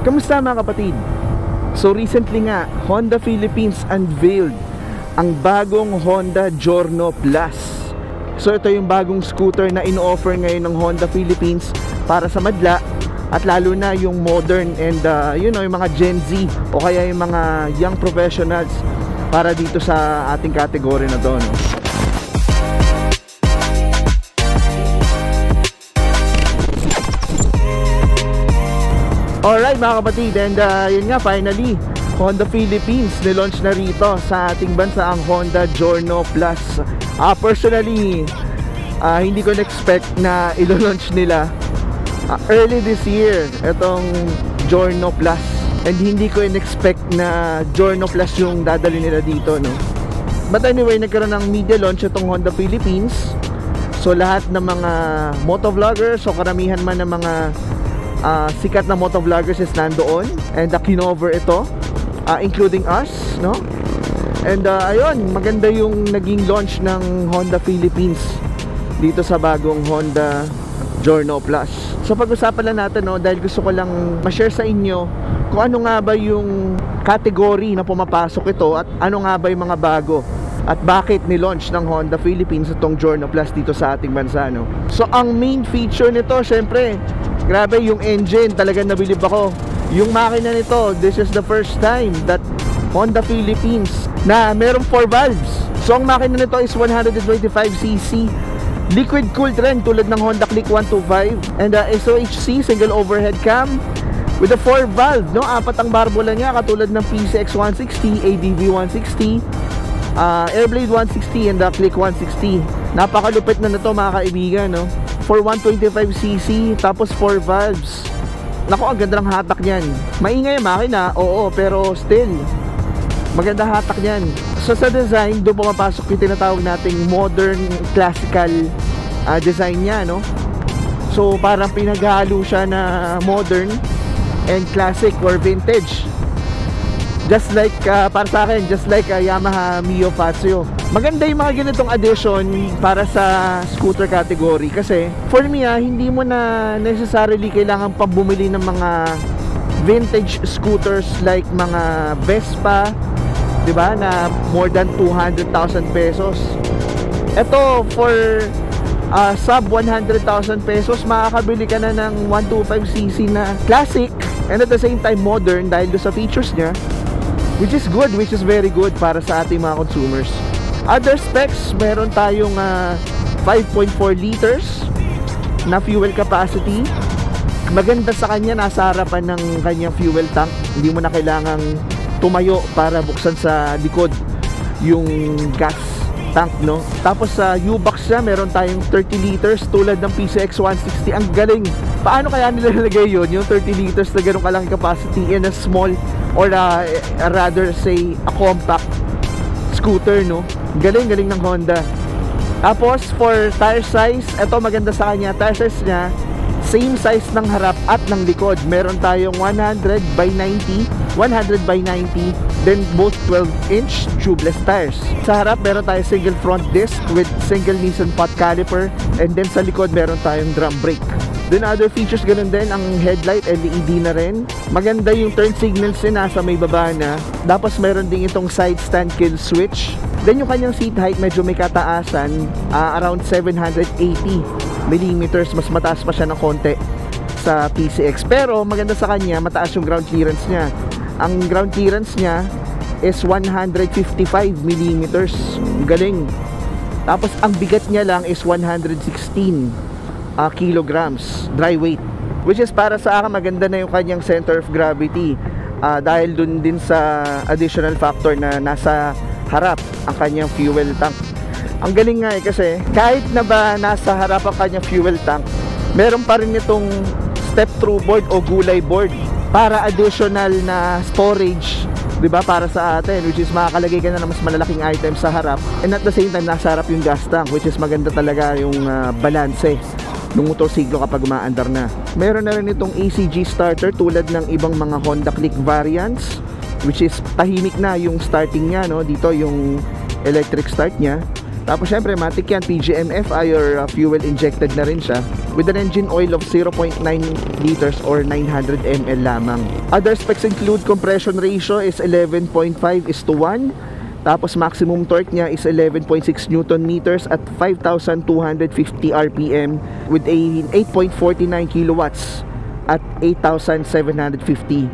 Kamusta mga kapatid? So recently nga, Honda Philippines unveiled ang bagong Honda Giorno Plus. So ito yung bagong scooter na ino-offer ngayon ng Honda Philippines para sa madla, at lalo na yung modern and yung mga Gen Z o kaya yung mga young professionals para dito sa ating category na to, no? Alright mga kapatid, and yun nga, finally Honda Philippines nilaunch na rito sa ating bansa ang Honda Giorno Plus. Personally, hindi ko na-expect na ilo-launch nila early this year itong Giorno Plus, and hindi ko in-expect na Giorno Plus yung dadali nila dito, no? But anyway, nagkaroon ng media launch itong Honda Philippines. So lahat ng mga motovloggers o karamihan man ng mga sikat na motovloggers is nandoon, and kinover ito, including us, no? And ayun, maganda yung naging launch ng Honda Philippines dito sa bagong Honda Giorno Plus. So pag-usapan lang natin, no, dahil gusto ko lang ma-share sa inyo kung ano nga ba yung category na pumapasok ito at ano nga ba yung mga bago at bakit ni-launch ng Honda Philippines itong Giorno Plus dito sa ating bansa, no? So ang main feature nito, syempre, grabe yung engine, talagang nabilib ako. Yung makina nito, this is the first time that Honda Philippines na merong 4 valves. So ang makina nito is 125cc, liquid cooled rin tulad ng Honda Click 125, and SOHC, single overhead cam with a 4 valve, no? 4 ang barbola niya katulad ng PCX 160, ADV 160, Airblade 160, and Click 160. Napakalupit na nito mga kaibigan, no? For 125cc, tapos 4 valves. Naku, ang ganda ng hatak niyan. Maingay yung makina, oo, pero still maganda hatak niyan. So sa design, doon pumapasok yung tinatawag nating modern classical design niya, no? So parang pinaghalo siya na modern and classic or vintage. Just like, para sa akin, just like Yamaha Mio Fazio. Maganda yung mga ganitong addition para sa scooter category. Kasi, for me, hindi mo na necessarily kailangan pang bumili ng mga vintage scooters like mga Vespa, diba, na more than 200,000 pesos. Ito, for sub 100,000 pesos, makakabili ka na ng 125cc na classic and at the same time modern dahil do sa features niya, which is good, which is very good para sa ating mga consumers. Other specs, meron tayong 5.4 liters na fuel capacity. Maganda sa kanya, nasa harapan ng kanyang fuel tank. Hindi mo na kailangang tumayo para buksan sa likod yung gas tank, no? Tapos sa U-Box niya, meron tayong 30 liters tulad ng PCX 160. Ang galing! Paano kaya nilalagay yun, yung 30 liters na ganun kalang capacity in a small or rather say a compact scooter, no? Galing ng Honda. Tapos for tire size, ito maganda sa kanya, tire size niya same size ng harap at ng likod. Meron tayong 100 by 90, 100 by 90, then both 12-inch tubeless tires. Sa harap meron tayong single front disc with single Nissan pot caliper, and then sa likod meron tayong drum brake. Then other features, ganun din, ang headlight LED na rin. Maganda yung turn signals niya, nasa may baba na. Tapos meron din itong side stand kill switch. Then yung kanyang seat height, medyo may kataasan, around 780mm. Mas mataas pa siya ng konti sa PCX. Pero maganda sa kanya, mataas yung ground clearance niya. Ang ground clearance niya is 155mm. Galing. Tapos ang bigat niya lang is 116 kilograms dry weight, which is para sa akin maganda na yung kanyang center of gravity, dahil dun din sa additional factor na nasa harap ang kanyang fuel tank. Ang galing nga kasi kahit na ba nasa harap ang kanyang fuel tank, meron pa rin itong step through board o gulay board para additional na storage, diba, para sa atin, which is makakalagay ka na ng mas malalaking item sa harap, and at the same time nasa harap yung gas tank, which is maganda talaga yung balanse ng motorsiklo kapag umaandar na. Meron na rin itong ACG starter tulad ng ibang mga Honda Click variants, which is tahimik na yung starting niya, no? Dito yung electric start niya. Tapos syempre matik yan, PGM-FI or fuel injected na rin siya, with an engine oil of 0.9 liters or 900 ml lamang. Other specs include compression ratio is 11.5:1. Tapos maximum torque niya is 11.6 Newton meters at 5,250 RPM with a 8.49 kilowatts at 8,750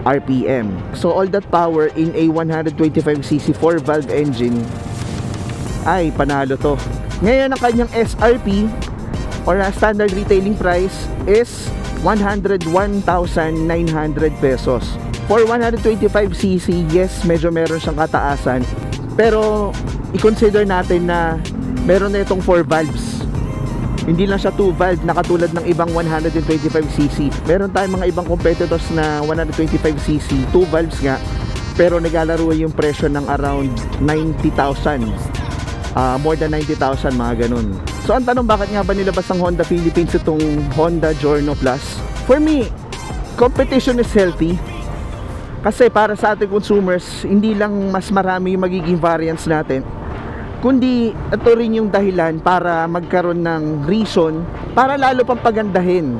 RPM. So all that power in a 125cc 4-valve engine, ay panalo to. Ngayon ang kanyang SRP or standard retailing price is 101,900 pesos. For 125cc, yes, medyo meron siyang kataasan. Pero i-consider natin na meron na itong 4 valves. Hindi lang siya 2 valve na katulad ng ibang 125cc. Meron tayong mga ibang competitors na 125cc, 2 valves nga, pero naglalaro yung presyo ng around 90,000. More than 90,000, mga ganun. So ang tanong, bakit nga ba nilabas ng Honda Philippines itong Honda Giorno Plus? For me, competition is healthy. Kasi para sa ating consumers, hindi lang mas marami yung magiging variants natin, kundi ito rin yung dahilan para magkaroon ng reason para lalo pang pagandahin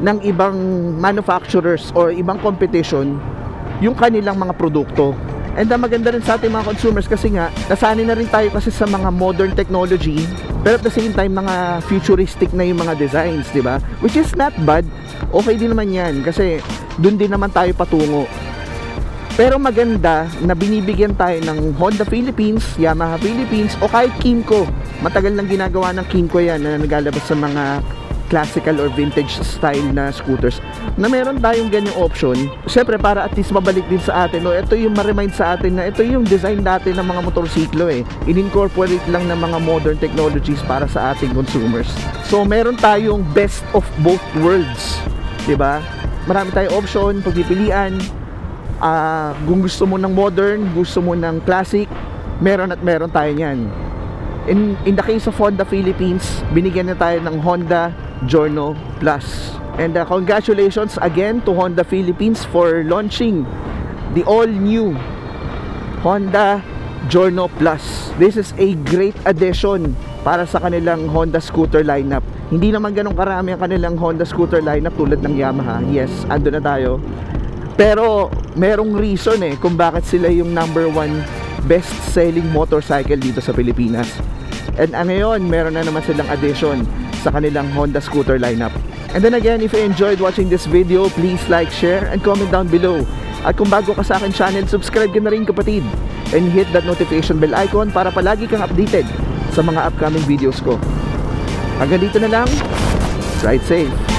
ng ibang manufacturers or ibang competition yung kanilang mga produkto. And maganda rin sa ating mga consumers kasi nga nasanay na rin tayo kasi sa mga modern technology, pero at the same time mga futuristic na yung mga designs, di ba? Which is not bad. Okay din naman yan kasi dun din naman tayo patungo. Pero maganda na binibigyan tayo ng Honda Philippines, Yamaha Philippines o kahit Kymco. Matagal nang ginagawa ng Kymco yan na naglalabas sa mga classical or vintage style na scooters, na meron tayong ganyang option. Siyempre para at least mabalik din sa atin, no? Ito yung ma-remind sa atin na ito yung design dati ng mga motorsiklo eh. In-incorporate lang ng mga modern technologies para sa ating consumers. So meron tayong best of both worlds, diba? Marami tayong option, pagpipilian. Kung gusto mo ng modern, gusto mo ng classic, meron at meron tayo niyan. In the case of Honda Philippines, binigyan na tayo ng Honda Giorno Plus. And congratulations again to Honda Philippines for launching the all-new Honda Giorno Plus. This is a great addition para sa kanilang Honda scooter lineup. Hindi naman ganun karami ang kanilang Honda scooter lineup tulad ng Yamaha. Yes, ando na tayo. Pero merong reason kung bakit sila yung #1 best-selling motorcycle dito sa Pilipinas. And ngayon, meron na naman silang addition sa kanilang Honda scooter lineup. And then again, if you enjoyed watching this video, please like, share, and comment down below. At kung bago ka sa akin channel, subscribe ka na rin kapatid. And hit that notification bell icon para palagi kang updated sa mga upcoming videos ko. Hanggang dito na lang. Ride safe!